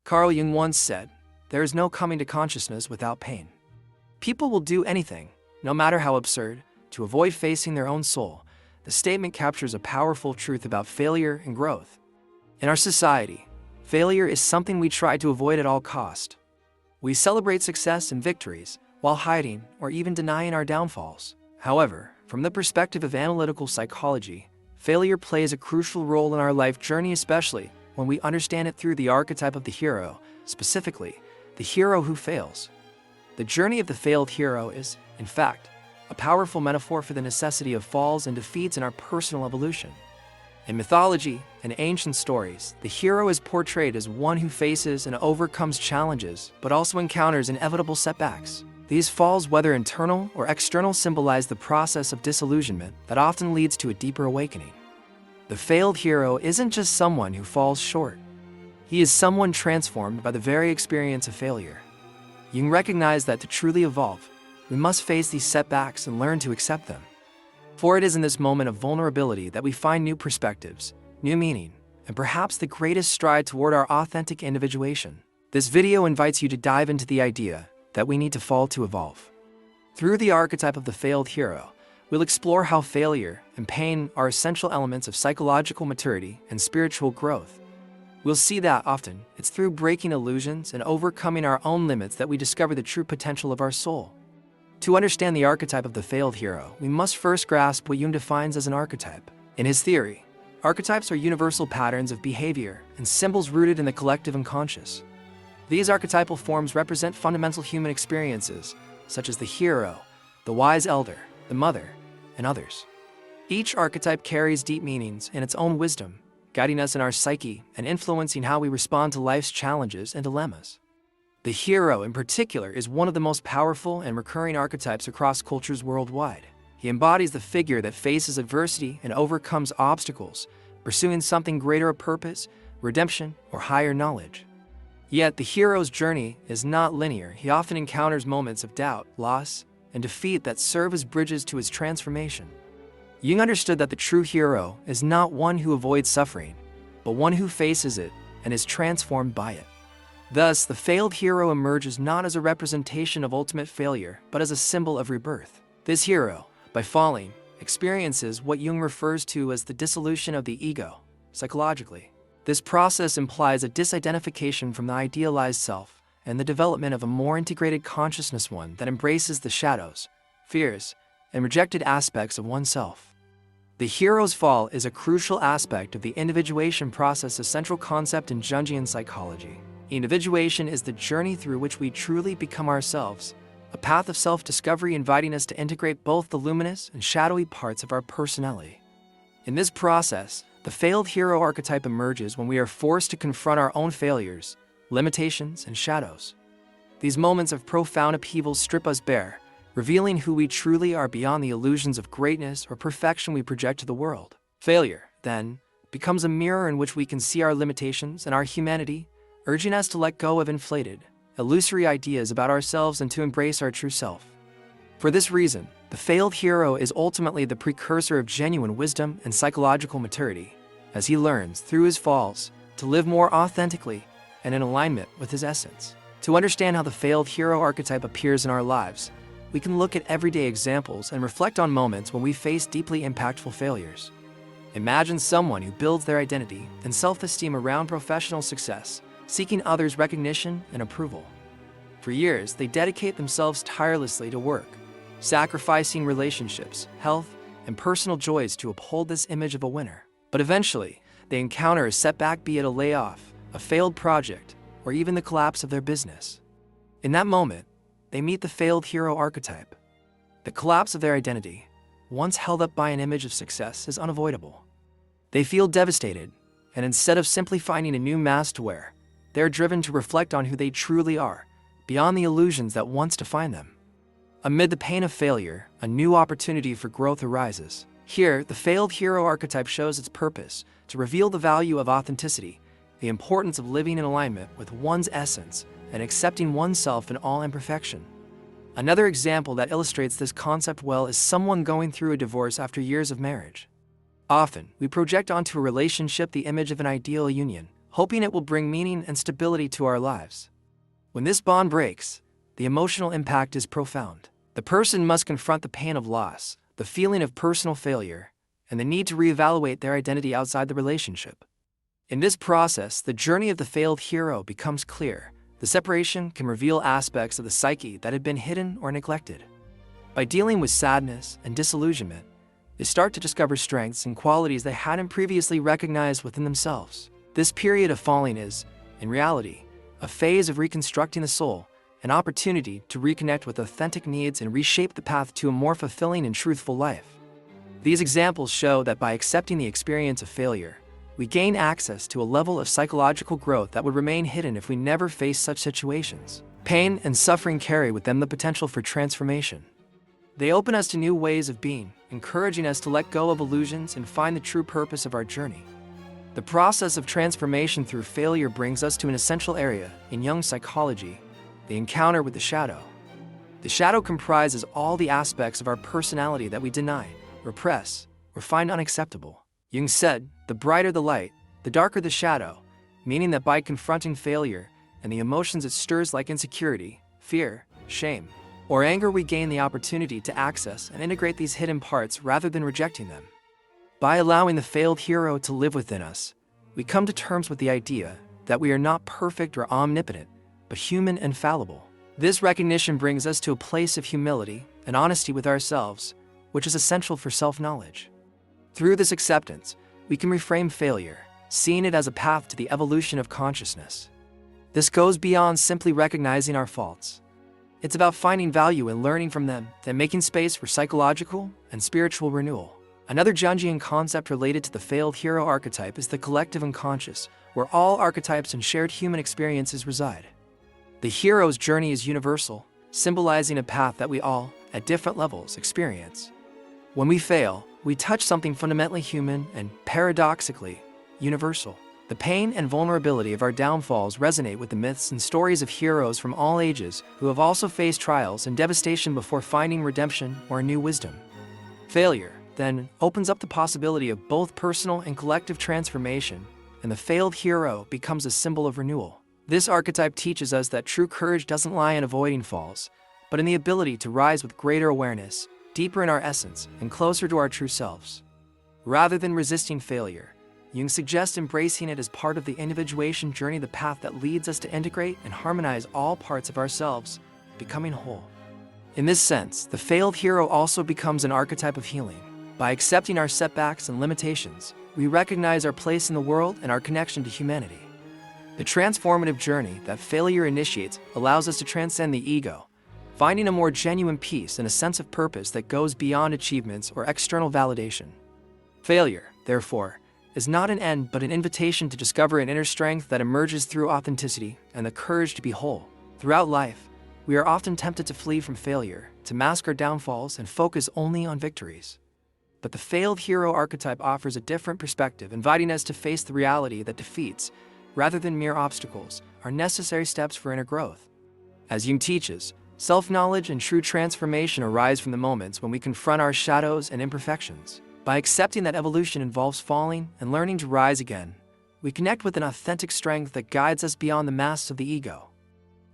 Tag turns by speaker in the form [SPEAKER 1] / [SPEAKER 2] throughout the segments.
[SPEAKER 1] Carl Jung once said, "There is no coming to consciousness without pain." People will do anything, no matter how absurd, to avoid facing their own soul. The statement captures a powerful truth about failure and growth. In our society, failure is something we try to avoid at all cost. We celebrate success and victories while hiding or even denying our downfalls. However, from the perspective of analytical psychology, failure plays a crucial role in our life journey, especially when we understand it through the archetype of the hero, specifically, the hero who fails. The journey of the failed hero is, in fact, a powerful metaphor for the necessity of falls and defeats in our personal evolution. In mythology and ancient stories, the hero is portrayed as one who faces and overcomes challenges, but also encounters inevitable setbacks. These falls, whether internal or external, symbolize the process of disillusionment that often leads to a deeper awakening. The failed hero isn't just someone who falls short. He is someone transformed by the very experience of failure. Jung recognized that to truly evolve, we must face these setbacks and learn to accept them. For it is in this moment of vulnerability that we find new perspectives, new meaning, and perhaps the greatest stride toward our authentic individuation. This video invites you to dive into the idea that we need to fall to evolve. Through the archetype of the failed hero, we'll explore how failure and pain are essential elements of psychological maturity and spiritual growth. We'll see that often it's through breaking illusions and overcoming our own limits that we discover the true potential of our soul. To understand the archetype of the failed hero, we must first grasp what Jung defines as an archetype. In his theory, archetypes are universal patterns of behavior and symbols rooted in the collective unconscious. These archetypal forms represent fundamental human experiences, such as the hero, the wise elder, the mother, and others. Each archetype carries deep meanings and its own wisdom, guiding us in our psyche and influencing how we respond to life's challenges and dilemmas. The hero, in particular, is one of the most powerful and recurring archetypes across cultures worldwide. He embodies the figure that faces adversity and overcomes obstacles, pursuing something greater, a purpose, redemption, or higher knowledge. Yet the hero's journey is not linear. He often encounters moments of doubt, loss, and defeat that serve as bridges to his transformation. Jung understood that the true hero is not one who avoids suffering, but one who faces it and is transformed by it. Thus, the failed hero emerges not as a representation of ultimate failure, but as a symbol of rebirth. This hero, by falling, experiences what Jung refers to as the dissolution of the ego, psychologically. This process implies a disidentification from the idealized self and the development of a more integrated consciousness, one that embraces the shadows, fears, and rejected aspects of oneself. The hero's fall is a crucial aspect of the individuation process, a central concept in Jungian psychology. Individuation is the journey through which we truly become ourselves, a path of self-discovery inviting us to integrate both the luminous and shadowy parts of our personality. In this process, the failed hero archetype emerges when we are forced to confront our own failures, limitations, and shadows. These moments of profound upheaval strip us bare, revealing who we truly are beyond the illusions of greatness or perfection we project to the world. Failure, then, becomes a mirror in which we can see our limitations and our humanity, urging us to let go of inflated, illusory ideas about ourselves and to embrace our true self. For this reason, the failed hero is ultimately the precursor of genuine wisdom and psychological maturity, as he learns, through his falls, to live more authentically and in alignment with his essence. To understand how the failed hero archetype appears in our lives, we can look at everyday examples and reflect on moments when we face deeply impactful failures. Imagine someone who builds their identity and self-esteem around professional success, seeking others' recognition and approval. For years, they dedicate themselves tirelessly to work, sacrificing relationships, health, and personal joys to uphold this image of a winner. But eventually, they encounter a setback, be it a layoff, a failed project, or even the collapse of their business. In that moment, they meet the failed hero archetype. The collapse of their identity, once held up by an image of success, is unavoidable. They feel devastated, and instead of simply finding a new mask to wear, they are driven to reflect on who they truly are, beyond the illusions that once defined them. Amid the pain of failure, a new opportunity for growth arises. Here, the failed hero archetype shows its purpose to reveal the value of authenticity, the importance of living in alignment with one's essence and accepting oneself in all imperfection. Another example that illustrates this concept well is someone going through a divorce after years of marriage. Often, we project onto a relationship the image of an ideal union, hoping it will bring meaning and stability to our lives. When this bond breaks, the emotional impact is profound. The person must confront the pain of loss, the feeling of personal failure, and the need to reevaluate their identity outside the relationship. In this process, the journey of the failed hero becomes clear. The separation can reveal aspects of the psyche that had been hidden or neglected. By dealing with sadness and disillusionment, they start to discover strengths and qualities they hadn't previously recognized within themselves. This period of falling is, in reality, a phase of reconstructing the soul, an opportunity to reconnect with authentic needs and reshape the path to a more fulfilling and truthful life. These examples show that by accepting the experience of failure, we gain access to a level of psychological growth that would remain hidden if we never faced such situations. Pain and suffering carry with them the potential for transformation. They open us to new ways of being, encouraging us to let go of illusions and find the true purpose of our journey. The process of transformation through failure brings us to an essential area in Jung's psychology, the encounter with the shadow. The shadow comprises all the aspects of our personality that we deny, repress, or find unacceptable. Jung said, "The brighter the light, the darker the shadow," meaning that by confronting failure and the emotions it stirs like insecurity, fear, shame, or anger, we gain the opportunity to access and integrate these hidden parts rather than rejecting them. By allowing the failed hero to live within us, we come to terms with the idea that we are not perfect or omnipotent, but human and fallible. This recognition brings us to a place of humility and honesty with ourselves, which is essential for self-knowledge. Through this acceptance, we can reframe failure, seeing it as a path to the evolution of consciousness. This goes beyond simply recognizing our faults. It's about finding value in learning from them and making space for psychological and spiritual renewal. Another Jungian concept related to the failed hero archetype is the collective unconscious, where all archetypes and shared human experiences reside. The hero's journey is universal, symbolizing a path that we all, at different levels, experience. When we fail, we touch something fundamentally human and, paradoxically, universal. The pain and vulnerability of our downfalls resonate with the myths and stories of heroes from all ages who have also faced trials and devastation before finding redemption or a new wisdom. Failure, then, opens up the possibility of both personal and collective transformation, and the failed hero becomes a symbol of renewal. This archetype teaches us that true courage doesn't lie in avoiding falls, but in the ability to rise with greater awareness, deeper in our essence, and closer to our true selves. Rather than resisting failure, Jung suggests embracing it as part of the individuation journey, the path that leads us to integrate and harmonize all parts of ourselves, becoming whole. In this sense, the failed hero also becomes an archetype of healing. By accepting our setbacks and limitations, we recognize our place in the world and our connection to humanity. The transformative journey that failure initiates allows us to transcend the ego, finding a more genuine peace and a sense of purpose that goes beyond achievements or external validation. Failure, therefore, is not an end but an invitation to discover an inner strength that emerges through authenticity and the courage to be whole. Throughout life, we are often tempted to flee from failure, to mask our downfalls and focus only on victories. But the failed hero archetype offers a different perspective, inviting us to face the reality that defeats, rather than mere obstacles, are necessary steps for inner growth. As Jung teaches, self-knowledge and true transformation arise from the moments when we confront our shadows and imperfections. By accepting that evolution involves falling and learning to rise again, we connect with an authentic strength that guides us beyond the masks of the ego.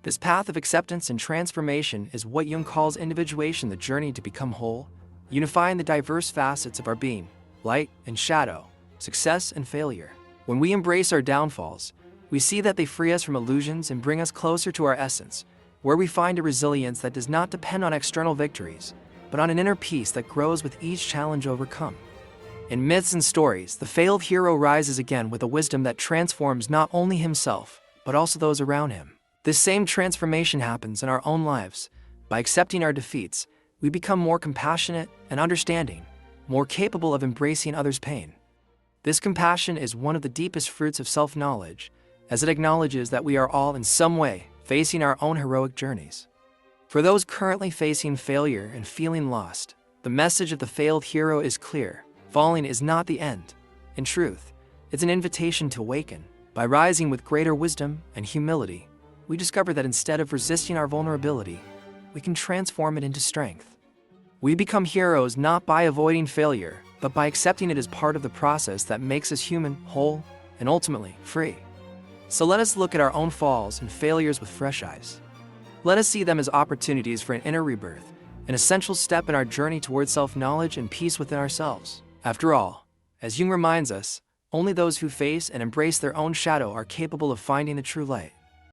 [SPEAKER 1] This path of acceptance and transformation is what Jung calls individuation, the journey to become whole, unifying the diverse facets of our being, light and shadow, success and failure. When we embrace our downfalls, we see that they free us from illusions and bring us closer to our essence, where we find a resilience that does not depend on external victories, but on an inner peace that grows with each challenge overcome. In myths and stories, the failed hero rises again with a wisdom that transforms not only himself, but also those around him. This same transformation happens in our own lives. By accepting our defeats, we become more compassionate and understanding, more capable of embracing others' pain. This compassion is one of the deepest fruits of self-knowledge, as it acknowledges that we are all in some way facing our own heroic journeys. For those currently facing failure and feeling lost, the message of the failed hero is clear. Falling is not the end. In truth, it's an invitation to awaken. By rising with greater wisdom and humility, we discover that instead of resisting our vulnerability, we can transform it into strength. We become heroes not by avoiding failure, but by accepting it as part of the process that makes us human, whole, and ultimately free. So let us look at our own falls and failures with fresh eyes. Let us see them as opportunities for an inner rebirth, an essential step in our journey toward self-knowledge and peace within ourselves. After all, as Jung reminds us, only those who face and embrace their own shadow are capable of finding the true light.